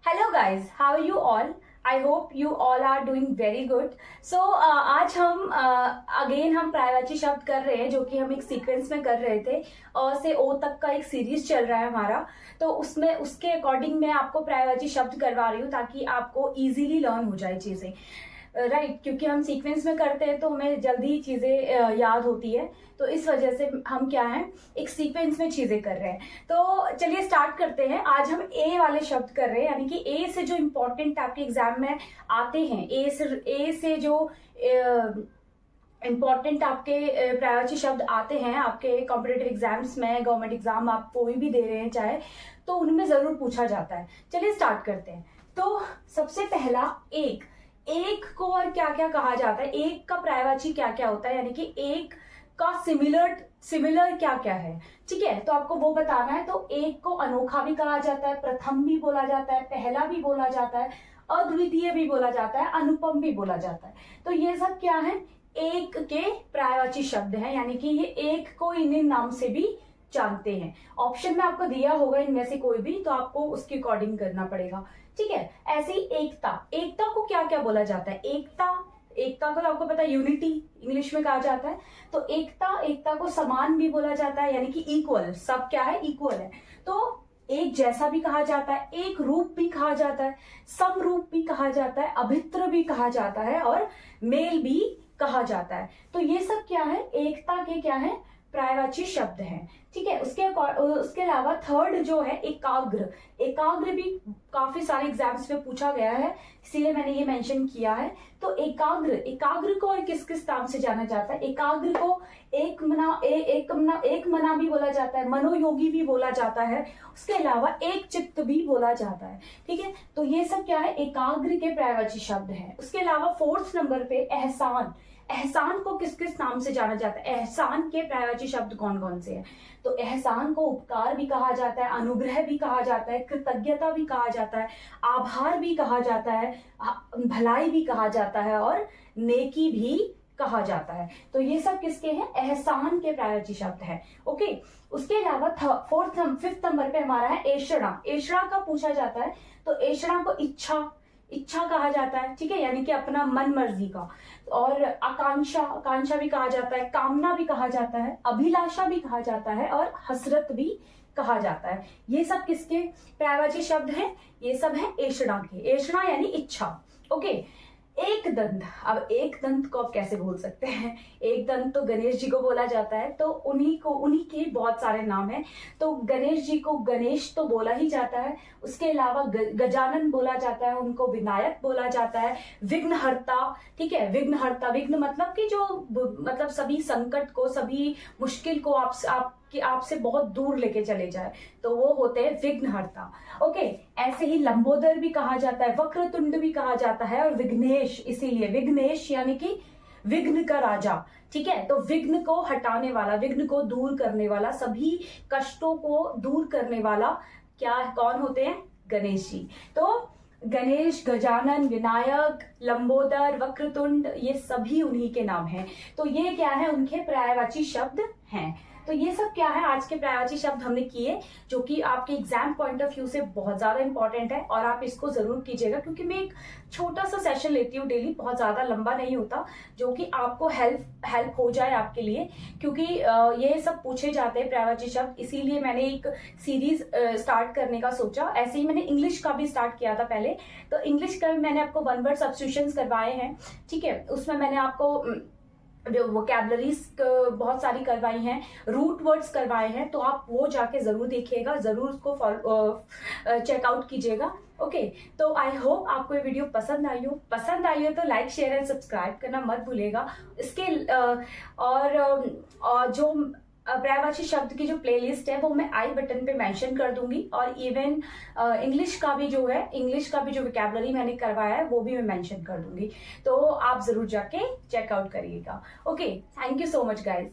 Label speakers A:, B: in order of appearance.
A: Hello guys, how are you all? I hope you all are doing very good. So आज हम again हम पर्यायवाची शब्द कर रहे हैं, जो कि हम एक सीक्वेंस में कर रहे थे. अ से ओ तक का एक सीरीज चल रहा है हमारा. तो उसमें उसके अकॉर्डिंग मैं आपको पर्यायवाची शब्द करवा रही हूँ ताकि आपको इजीली लर्न हो जाए चीजें. राइट, क्योंकि हम सीक्वेंस में करते हैं तो हमें जल्दी चीजें याद होती है. तो इस वजह से हम क्या है, एक सीक्वेंस में चीजें कर रहे हैं. तो चलिए स्टार्ट करते हैं. आज हम ए वाले शब्द कर रहे हैं, यानी कि ए से जो इम्पोर्टेंट आपके एग्जाम में आते हैं, ए से जो इम्पॉर्टेंट आपके पर्यायवाची शब्द आते हैं आपके कॉम्पिटेटिव एग्जाम्स में, गवर्नमेंट एग्जाम आप कोई भी दे रहे हैं चाहे, तो उनमें जरूर पूछा जाता है. चलिए स्टार्ट करते हैं. तो सबसे पहला एक. एक को और क्या क्या कहा जाता है, एक का पर्यायवाची क्या क्या होता है, यानी कि एक का सिमिलर क्या क्या है. ठीक है, तो आपको वो बताना है. तो एक को अनोखा भी कहा जाता है, प्रथम भी बोला जाता है, पहला भी बोला जाता है, अद्वितीय भी बोला जाता है, अनुपम भी बोला जाता है. तो ये सब क्या है, एक के पर्यायवाची शब्द हैं, यानी कि ये एक को इन नाम से भी जानते हैं. ऑप्शन में आपको दिया होगा इनमें से कोई भी, तो आपको उसके अकॉर्डिंग करना पड़ेगा. ठीक है, ऐसे ही एकता. एकता को क्या क्या बोला जाता है? एकता को आपको पता है यूनिटी इंग्लिश में कहा जाता है. तो एकता को समान भी बोला जाता है, यानी कि इक्वल. सब क्या है, इक्वल है. तो एक जैसा भी कहा जाता है, एक रूप भी कहा जाता है, समरूप भी कहा जाता है, अभित्र भी कहा जाता है, और मेल भी कहा जाता है. तो ये सब क्या है, एकता के क्या है, पर्यायवाची शब्द हैं. ठीक है, उसके अलावा थर्ड जो है एकाग्र भी काफी सारे एग्जाम्स में पूछा गया है, इसीलिए मैंने ये मेंशन किया है. तो एकाग्र को और किस किस नाम से जाना जाता है? एकाग्र को एक मना भी बोला जाता है, मनोयोगी भी बोला जाता है, उसके अलावा एक चित्त भी बोला जाता है. ठीक है, तो ये सब क्या है, एकाग्र के पर्यायवाची शब्द है. उसके अलावा फोर्थ नंबर पे एहसान को किस किस नाम से जाना जाता है? एहसान के पर्यायवाची शब्द कौन कौन से हैं? तो एहसान को उपकार भी कहा जाता है, अनुग्रह भी कहा जाता है, कृतज्ञता भी कहा जाता है, आभार भी कहा जाता है, भलाई भी कहा जाता है, और नेकी भी कहा जाता है. तो ये सब किसके हैं? एहसान के पर्यायवाची शब्द है. ओके, उसके अलावा फिफ्थ नंबर पे हमारा है एषणा का पूछा जाता है. तो एषणा को इच्छा कहा जाता है. ठीक है, यानी कि अपना मन मर्जी का. और आकांक्षा भी कहा जाता है, कामना भी कहा जाता है, अभिलाषा भी कहा जाता है, और हसरत भी कहा जाता है. ये सब किसके पर्यायवाची शब्द हैं? ये सब है एषणा के. एषणा यानी इच्छा. ओके, एक दंत. अब एक दंत को आप कैसे भूल सकते हैं? एक दंत तो गणेश जी को बोला जाता है. तो उन्हीं के बहुत सारे नाम हैं. तो गणेश जी को गणेश तो बोला ही जाता है. उसके अलावा गजानन बोला जाता है, उनको विनायक बोला जाता है, विघ्नहर्ता. ठीक है, विघ्नहर्ता, विघ्न मतलब कि जो मतलब सभी संकट को, सभी मुश्किल को आपसे बहुत दूर लेके चले जाए, तो वो होते हैं विघ्नहर्ता. ओके, ऐसे ही लंबोदर भी कहा जाता है, वक्रतुंड भी कहा जाता है, और विघ्नेश. इसीलिए विघ्नेश यानी कि विघ्न का राजा. ठीक है, तो विघ्न को हटाने वाला, विघ्न को दूर करने वाला, सभी कष्टों को दूर करने वाला कौन होते हैं? गणेश जी. तो गणेश, गजानन, विनायक, लंबोदर, वक्रतुंड, ये सभी उन्हीं के नाम हैं. तो ये क्या है, उनके पर्यायवाची शब्द हैं. तो ये सब क्या है, आज के पर्यायवाची शब्द हमने किए, जो कि आपके एग्जाम पॉइंट ऑफ व्यू से बहुत ज्यादा इंपॉर्टेंट है, और आप इसको जरूर कीजिएगा, क्योंकि मैं एक छोटा सा सेशन लेती हूँ डेली, बहुत ज्यादा लंबा नहीं होता, जो कि आपको हेल्प हो जाए आपके लिए, क्योंकि ये सब पूछे जाते हैं पर्यायवाची शब्द. इसीलिए मैंने एक सीरीज स्टार्ट करने का सोचा. ऐसे ही मैंने इंग्लिश का भी स्टार्ट किया था पहले. तो इंग्लिश का भी मैंने आपको वन वर्ड सब्स्टिट्यूशंस करवाए हैं. ठीक है, उसमें मैंने आपको वोकैबुलरीज बहुत सारी करवाई हैं, रूट वर्ड्स करवाए हैं. तो आप वो जाके जरूर देखिएगा, जरूर उसको चेकआउट कीजिएगा. ओके, तो आई होप आपको ये वीडियो पसंद आई हो तो लाइक, शेयर एंड सब्सक्राइब करना मत भूलिएगा. इसके और जो पर्यायवाची शब्द की जो प्लेलिस्ट है वो मैं आई बटन पे मेंशन कर दूंगी, और इवन इंग्लिश का भी जो वोकैबुलरी मैंने करवाया है वो भी मैं मेंशन कर दूंगी. तो आप जरूर जाके चेकआउट करिएगा. Okay, thank you so much guys.